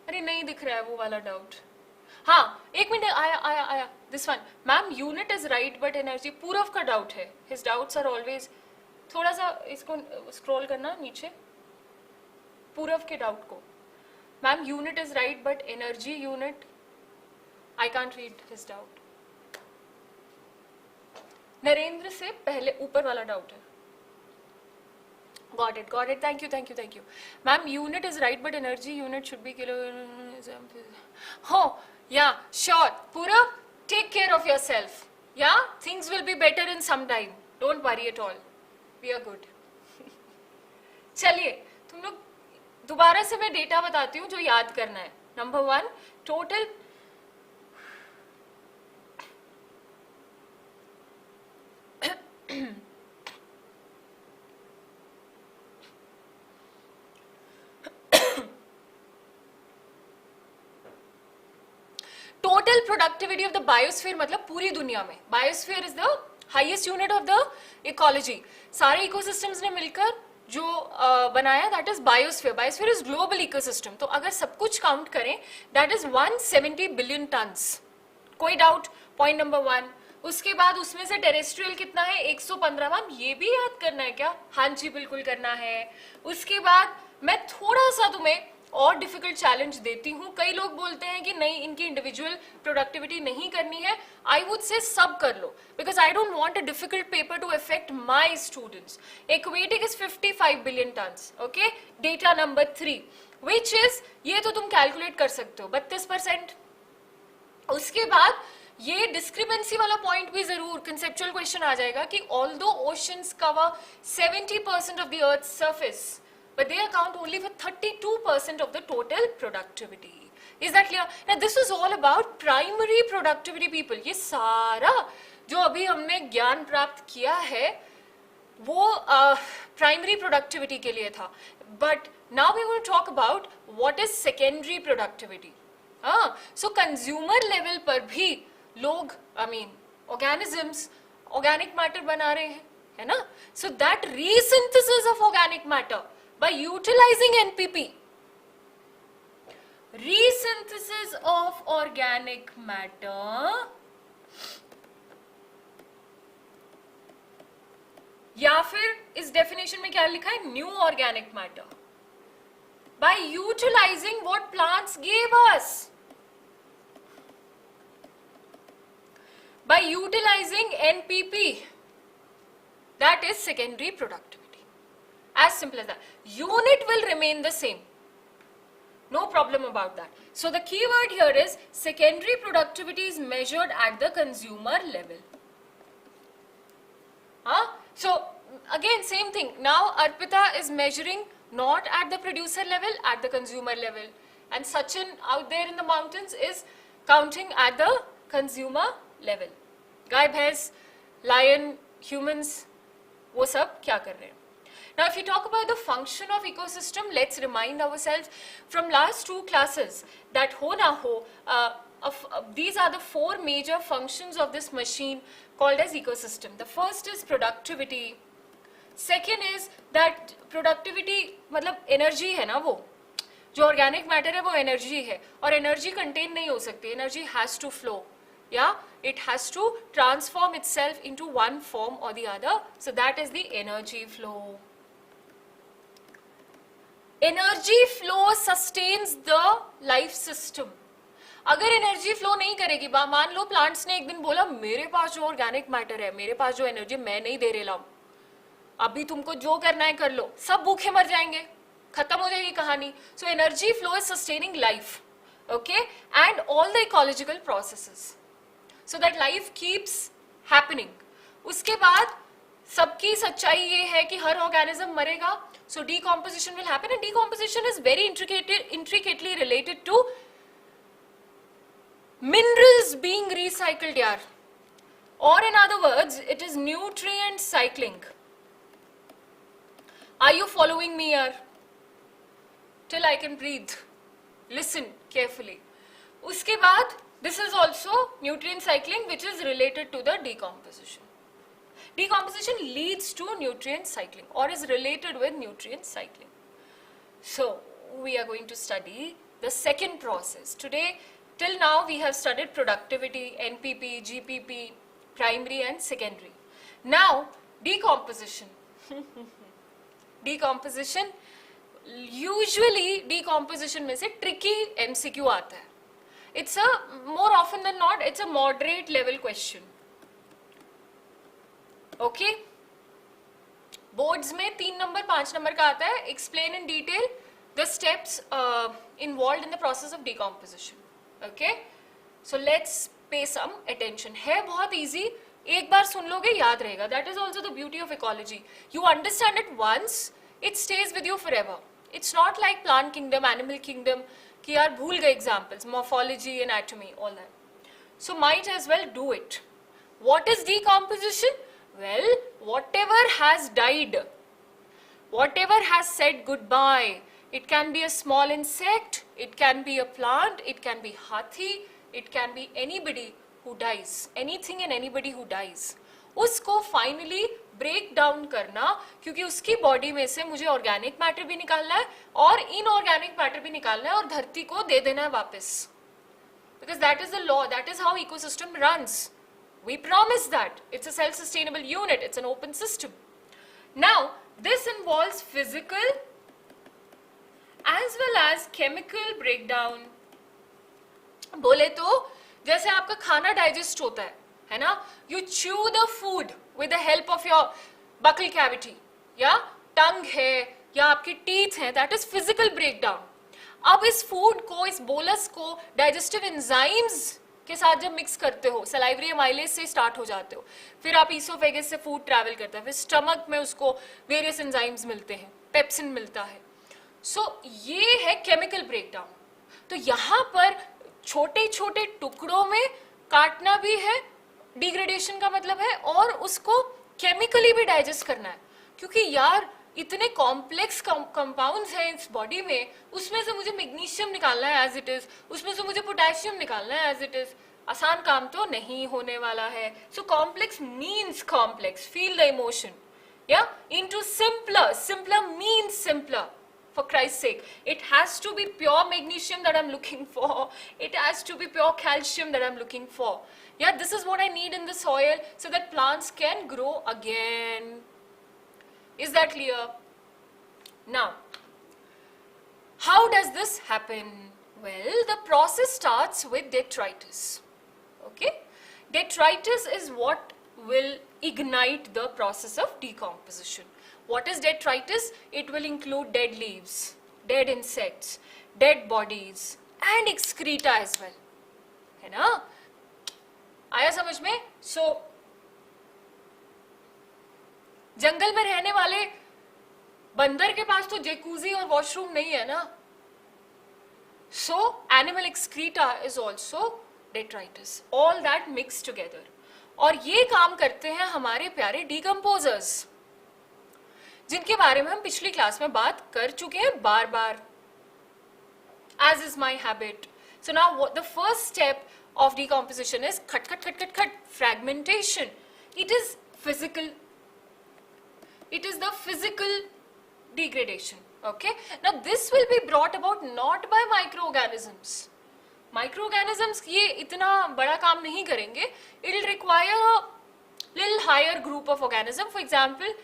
अरे नहीं दिख रहा है वो वाला डाउट. हाँ, एक मिनट, आया आया आया. This one, ma'am unit is right but energy. Purav का डाउट है. His doubts are always. थोड़ा सा इसको स्क्रॉल करना नीचे. पूरव के डाउट को. Ma'am unit is right but energy unit. I can't read his doubt. Narendra से पहले ऊपर वाला डाउट है. Got it, got it. Thank you, thank you, thank you. Ma'am, unit is right, but energy unit should be kilo. Oh, yeah, sure. Pura, take care of yourself. Yeah, things will be better in some time. Don't worry at all. We are good. चलिए, तुम लोग दोबारा से मैं data बताती हूँ जो याद करना है. Number 1, total. Total productivity of the biosphere, मतलब पूरी दुनिया में. Biosphere is the highest unit of the ecology. सारे इकोसिस्टम्स ने मिलकर जो बनाया that is biosphere. Biosphere is global ecosystem. तो अगर सब कुछ काउंट करें दैट इज 170 बिलियन टन्स. कोई डाउट? Point number 1. उसके बाद उसमें से टेरेस्ट्रियल कितना है? 115. मैम ये भी याद करना है क्या? हाँ जी बिल्कुल करना है. उसके बाद मैं थोड़ा सा तुम्हें और डिफिकल्ट चैलेंज देती हूँ. कई लोग बोलते हैं कि नहीं इनकी इंडिविजुअल प्रोडक्टिविटी नहीं करनी है. आई वुड से सब कर लो because I don't want a difficult paper to affect my students. Aquatic is 55 billion tons. Okay. Data number 3 which is, ये तो तुम कैलकुलेट कर सकते हो, 32%. उसके बाद ये डिस्क्रिपेंसी वाला पॉइंट भी जरूर कंसेप्चुअल क्वेश्चन आ जाएगा कि although oceans cover 70% of the earth surface but they account only for 32% of the total productivity. Is that clear? Now this is all about primary productivity people. ये सारा जो अभी हमने ज्ञान प्राप्त किया है वो primary productivity के लिए था. But now we will talk about what is secondary productivity. So consumer level पर भी लोग organisms organic matter बना रहे हैं, है ना? So that resynthesis of organic matter by utilizing NPP, resynthesis of organic matter, या फिर इस डेफिनेशन में क्या लिखा है? New organic matter. by utilizing what plants gave us, by utilizing NPP, that is secondary productivity. As simple as that. Unit will remain the same. No problem about that. So the key word here is secondary productivity is measured at the consumer level. So again same thing. Now Arpita is measuring not at the producer level, at the consumer level. And Sachin out there in the mountains is counting at the consumer level. Guy, bhais, lion, humans, वो सब क्या कर रहे हैं? Now, if you talk about the function of ecosystem, let's remind ourselves from last 2 classes that ho na ho, these are the 4 major functions of this machine called as ecosystem. The first is productivity. Second is that productivity, मतलब energy है ना वो, जो organic matter है वो energy है, और energy contain नहीं हो सकती. Energy has to flow. Yeah, it has to transform itself into one form or the other. So that is the energy flow. Energy flow sustains the life system. अगर energy flow नहीं करेगी, मान लो plants ने एक दिन बोला मेरे पास जो ऑर्गेनिक मैटर है, मेरे पास जो एनर्जी मैं नहीं दे रहा हूं, अभी तुमको जो करना है कर लो, सब भूखे मर जाएंगे, खत्म हो जाएगी कहानी. So energy flow is sustaining life, okay, and all the ecological processes, so that life keeps happening. उसके बाद सबकी सच्चाई ये है कि हर ऑर्गेनिज्म मरेगा, so decomposition will happen, and decomposition is very intricately related to minerals being recycled, yaar. Or in other words, it is nutrient cycling. Are you following me, yaar? Till I can breathe. Listen carefully. Uske baad, this is also nutrient cycling, which is related to the decomposition. Decomposition leads to nutrient cycling or is related with nutrient cycling. So we are going to study the second process. Today, till now, we have studied productivity, NPP, GPP, primary and secondary. Now, decomposition. Decomposition, usually decomposition में से tricky MCQ आता है. It's a, more often than not, it's a moderate level question. Okay? Boards में 3 number 5 number का आता है. Explain in detail the steps involved in the process of decomposition. Okay? So let's pay some attention. है बहुत easy. एक बार सुन लोगे याद रहेगा. That is also the beauty of ecology. You understand it once, it stays with you forever. It's not like plant kingdom, animal kingdom, कि यार भूल गए examples, morphology, anatomy, all that. So might as well do it. What is decomposition? Well, whatever has died, whatever has said goodbye, it can be a small insect, it can be a plant, it can be hathi, it can be anybody who dies, anything and anybody who dies. उसको finally break down करना, क्योंकि उसकी body में से मुझे organic matter भी निकालना है और इनऑर्गेनिक मैटर भी निकालना है और धरती को दे देना है वापस. Because that is the law, that is how ecosystem runs. We promise that. It's a self-sustainable unit. It's an open system. Now, this involves physical as well as chemical breakdown. बोले तो जैसे आपका खाना डाइजेस्ट होता है ना? You chew the food with the help of your buccal cavity. या टंग है या आपके teeth हैं. That is physical breakdown. अब इस फूड को, इस बोलस को डाइजेस्टिव एंजाइम्स के साथ जब मिक्स करते हो, सलाइवरी एमाइलेज से स्टार्ट हो जाते हो, फिर आप ईसोफेगस से फूड ट्रैवल करता है, फिर स्टमक में उसको वेरियस एंजाइम्स मिलते हैं, पेप्सिन मिलता है. सो ये है केमिकल ब्रेकडाउन. तो यहाँ पर छोटे छोटे टुकड़ों में काटना भी है, डिग्रेडेशन का मतलब है, और उसको केमिकली भी डाइजेस्ट करना है. क्योंकि यार इतने कॉम्प्लेक्स कंपाउंड्स हैं इस बॉडी में, उसमें से मुझे मैग्नीशियम निकालना है एज इट इज, उसमें से मुझे पोटेशियम निकालना है एज इट इज. आसान काम तो नहीं होने वाला है. So complex means complex, feel the emotion. या into simpler, simpler means simpler. For Christ's sake, it has to be pure magnesium that I'm looking for. It has to be pure calcium that I'm looking for. Yeah, this is what I need in the soil so that plants can grow again. Is that clear? Now, how does this happen? Well, the process starts with detritus. Okay? Detritus is what will ignite the process of decomposition. What is detritus? It will include dead leaves, dead insects, dead bodies and excreta as well. है ना? आया समझ में? So, जंगल में रहने वाले बंदर के पास तो जैकूजी और वॉशरूम नहीं है ना. So, animal excreta is also detritus. All that mixed together. और ये काम करते हैं हमारे प्यारे decomposers, जिनके बारे में हम पिछली क्लास में बात कर चुके हैं बार बार. As is my habit. So now what the first step of decomposition is cut, cut, cut, cut, cut. Fragmentation. It is physical. It is the physical degradation. Okay. Now this will be brought about not by microorganisms. Microorganisms ये इतना बड़ा काम नहीं करेंगे. It will require a little higher group of organisms. For example,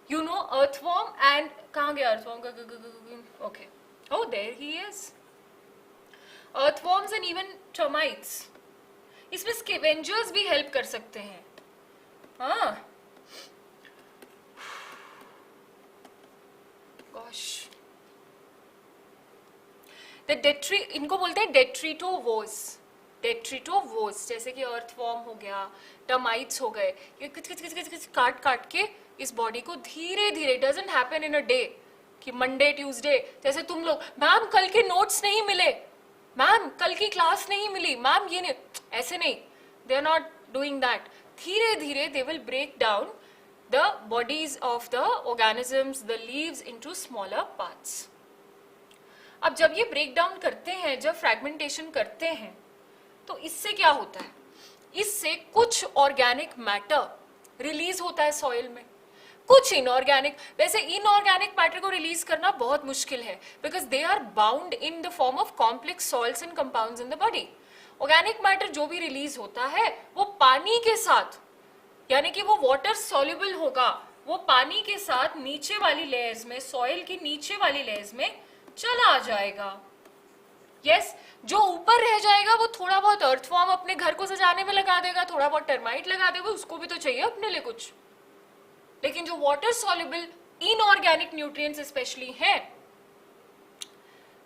you know earthworm and कहाँ गया earthworm? Okay. Oh, there he is. Earthworms and even termites. इसमें scavengers भी help कर सकते हैं. हाँ. Gosh. The इनको बोलते हैं detritovores. Detritovores, जैसे कि earthworm हो गया, termites हो गए, ये किच काट काट के इस बॉडी को धीरे धीरे, doesn't happen in a day कि मंडे ट्यूसडे, जैसे तुम लोग मैम कल के नोट्स नहीं मिले, मैम कल की क्लास नहीं मिली, मैम ये नहीं, ऐसे नहीं. They are not doing that. धीरे धीरे they will break down the bodies of the organisms, the leaves into smaller parts. अब जब ये ब्रेक डाउन करते हैं, जब फ्रैगमेंटेशन करते हैं, तो इससे क्या होता है? इससे कुछ ऑर्गेनिक मैटर रिलीज होता है सॉइल में, कुछ इनऑर्गेनिक, वैसे इनऑर्गेनिक मैटर को रिलीज करना बहुत मुश्किल है because they are bound in the form of complex salts and compounds in the body. Organic matter जो भी रिलीज होता है वो पानी के साथ, यानी कि वो वाटर सॉल्युबल होगा, वो पानी के साथ नीचे वाली लेयर्स में, सॉइल की नीचे वाली लेयर्स में चला जाएगा. यस, जो ऊपर रह जाएगा वो थोड़ा बहुत अर्थवॉर्म अपने घर को सजाने में लगा देगा, थोड़ा बहुत टर्माइट लगा देगा, उसको भी तो चाहिए अपने लिए कुछ. लेकिन जो water soluble inorganic nutrients specially हैं,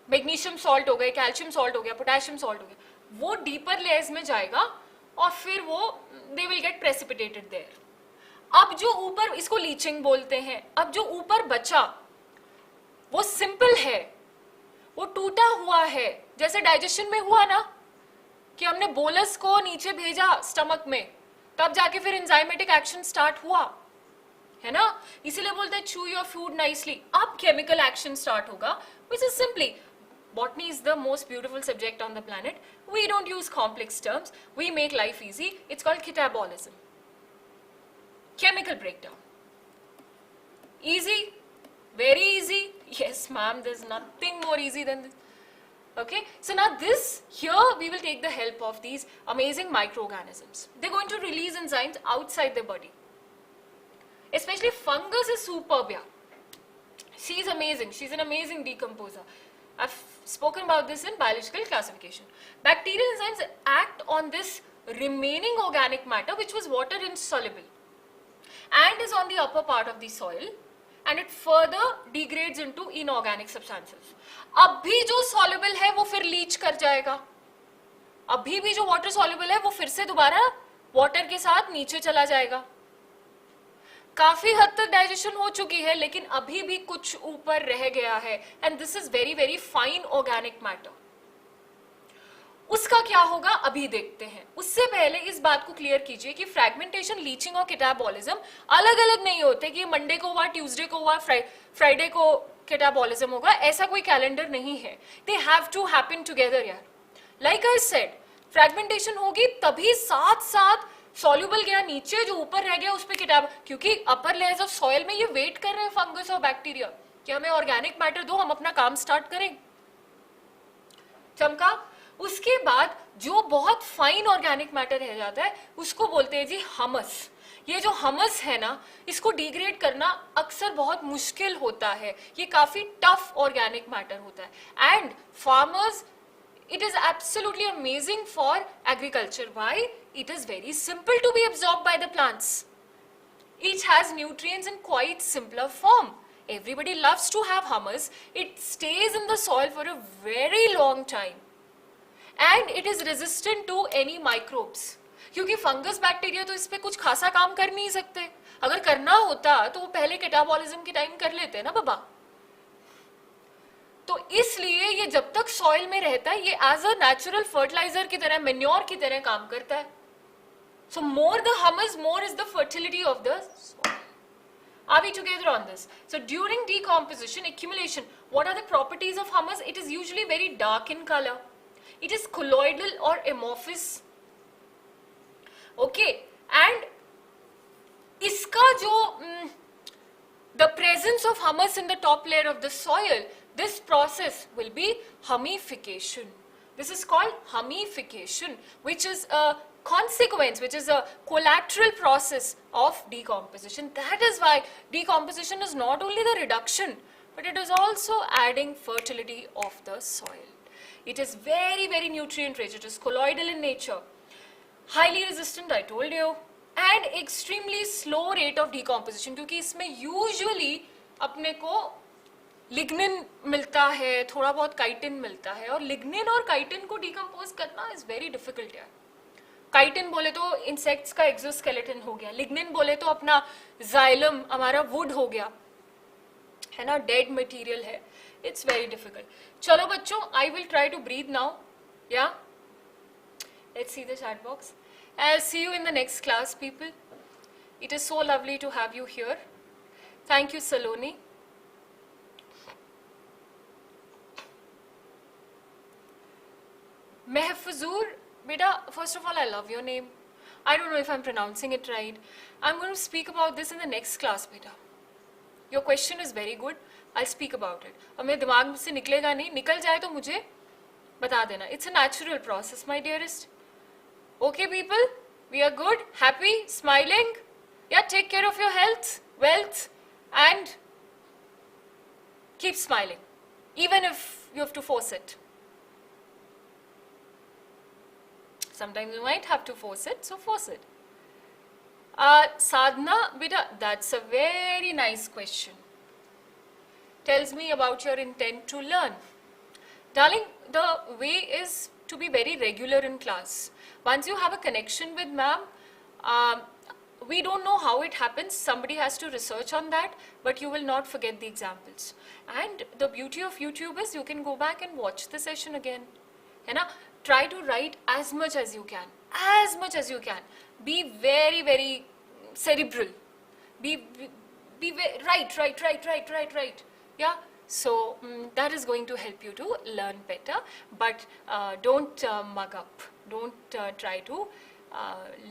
मैग्नीशियम सॉल्ट हो गए, कैल्शियम सॉल्ट हो गया, पोटेशियम सॉल्ट हो गया, वो डीपर लेयर्स में जाएगा और फिर वो they will get precipitated there. अब जो ऊपर, इसको लीचिंग बोलते हैं, अब जो ऊपर बचा वो सिंपल है, वो टूटा हुआ है. जैसे डाइजेशन में हुआ ना कि हमने बोलस को नीचे भेजा स्टमक में, तब जाके फिर एंजाइमेटिक एक्शन स्टार्ट हुआ, है ना. इसीलिए बोलते हैं chew your food nicely. अब केमिकल एक्शन स्टार्ट होगा, which is simply, botany is the most beautiful subject on the planet. We don't use complex terms. We make life easy. It's called catabolism. Chemical breakdown. Easy, very easy. Yes, ma'am. There's nothing more easy than this. Okay. So now this here we will take the help of these amazing microorganisms. They're going to release enzymes outside the body. Especially fungus is superb, yeah. She's amazing. She's an amazing decomposer. I've spoken about this in biological classification. Bacterial enzymes act on this remaining organic matter which was water insoluble and is on the upper part of the soil, and it further degrades into inorganic substances. अब भी जो soluble है वो फिर leach कर जाएगा. अभी भी जो water soluble है वो फिर से दोबारा water के साथ नीचे चला जाएगा. काफी हद तक डाइजेशन हो चुकी है लेकिन अभी भी कुछ ऊपर रह गया है, and this is very very fine organic matter. उसका क्या होगा अभी देखते हैं. उससे पहले इस बात को क्लियर कीजिए कि फ्रैगमेंटेशन, लीचिंग और कैटाबॉलिज्म अलग अलग नहीं होते कि मंडे को हुआ, ट्यूसडे को हुआ, फ्राइडे को कैटाबॉलिज्म होगा. ऐसा कोई कैलेंडर नहीं है. They have to happen together यार. लाइक आई सेड, फ्रैगमेंटेशन होगी तभी साथ साथ सॉल्युबल गया नीचे, जो ऊपर रह गया उस पर किताब, क्योंकि अपर लेयर्स ऑफ सॉइल में ये वेट कर रहे हैं फंगस और बैक्टीरिया कि हमें ऑर्गेनिक मैटर दो, हम अपना काम स्टार्ट करें. चमका. उसके बाद जो बहुत फाइन ऑर्गेनिक मैटर रह जाता है उसको बोलते हैं जी हमस. ये जो हमस है ना, इसको डिग्रेड करना अक्सर बहुत मुश्किल होता है. ये काफी टफ ऑर्गेनिक मैटर होता है and farmers, it is absolutely amazing for agriculture. Why? It is very simple to be absorbed by the plants. It has nutrients in quite simpler form. Everybody loves to have humus. It stays in the soil for a very long time. And it is resistant to any microbes. क्योंकि fungus bacteria तो इस पे कुछ खासा काम कर नहीं सकते. अगर करना होता तो वो पहले कैटाबॉलिज्म के टाइम कर लेते ना बाबा. तो इसलिए ये जब तक सॉइल में रहता है ये एज अ नेचुरल फर्टिलाइजर की तरह, मेन्योर की तरह काम करता है. So more the humus, more is the fertility of the soil. Are we together on this? So during decomposition, accumulation, what are the properties of humus? It is usually very dark in color. It is colloidal or amorphous. Okay, and इसका जो the presence of humus in the top layer of the soil, this process will be humification. This is called humification, which is a consequence, which is a collateral process of decomposition. That is why decomposition is not only the reduction, but it is also adding fertility of the soil. It is very, very nutrient rich. It is colloidal in nature, highly resistant, I told you, and extremely slow rate of decomposition. क्योंकि इसमें usually अपने को lignin मिलता है, थोड़ा बहुत chitin मिलता है, और लिग्निन और काइटिन को डिकम्पोज करना इज वेरी डिफिकल्ट यार. काइटिन बोले तो इंसेक्ट्स का एक्सोस्केलेटन हो गया, लिग्निन बोले तो अपना जाइलम, हमारा वुड हो गया, है ना, डेड मटेरियल है. It's very difficult. चलो बच्चों, I will try to breathe now. या let's see the chat box. I see you in the next class people. It is so lovely to have you here. Thank you Saloni. Mehfuzur, beta, first of all, I love your name. I don't know if I'm pronouncing it right. I'm going to speak about this in the next class, beta. Your question is very good, I speak about it. और मेरे दिमाग से निकलेगा नहीं, निकल जाए तो मुझे बता देना. It's a natural process my dearest. Okay people, we are good, happy, smiling. या take care of your health, wealth, and keep smiling even if you have to force it. Sometimes you might have to force it, so force it. Sadhana, beta, that's a very nice question. Tells me about your intent to learn. Darling, the way is to be very regular in class. Once you have a connection with ma'am, we don't know how it happens. Somebody has to research on that, but you will not forget the examples. And the beauty of YouTube is you can go back and watch the session again. है ना? Try to write as much as you can. As much as you can. Be very, very cerebral. Right. Yeah? So that is going to help you to learn better. But don't mug up. Don't try to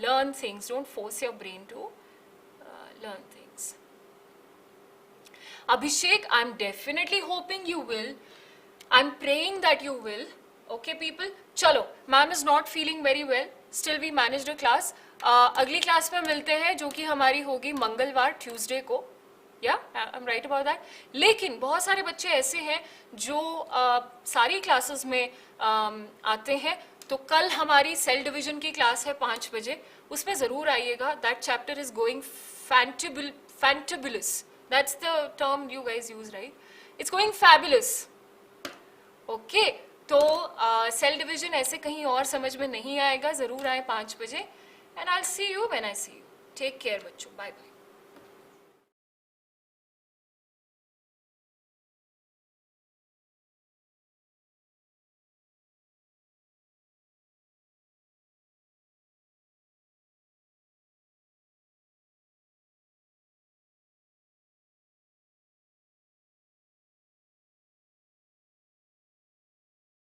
learn things. Don't force your brain to learn things. Abhishek, I'm definitely hoping you will. I'm praying that you will. Okay people, चलो, ma'am is not feeling very well. Still we managed a class. अगली class में मिलते हैं जो कि हमारी होगी मंगलवार, ट्यूसडे को. Yeah, I'm right about that. लेकिन बहुत सारे बच्चे ऐसे हैं जो सारी क्लासेस में आते हैं. तो कल हमारी सेल डिवीजन की क्लास है 5 बजे, उसमें ज़रूर आइएगा. That chapter is going fantabulous. That's the term you guys use, right? It's going fabulous. Okay, तो सेल डिवीजन ऐसे कहीं और समझ में नहीं आएगा. ज़रूर आए 5 बजे. And I will see you when I see you. Take care बच्चों, बाय बाय.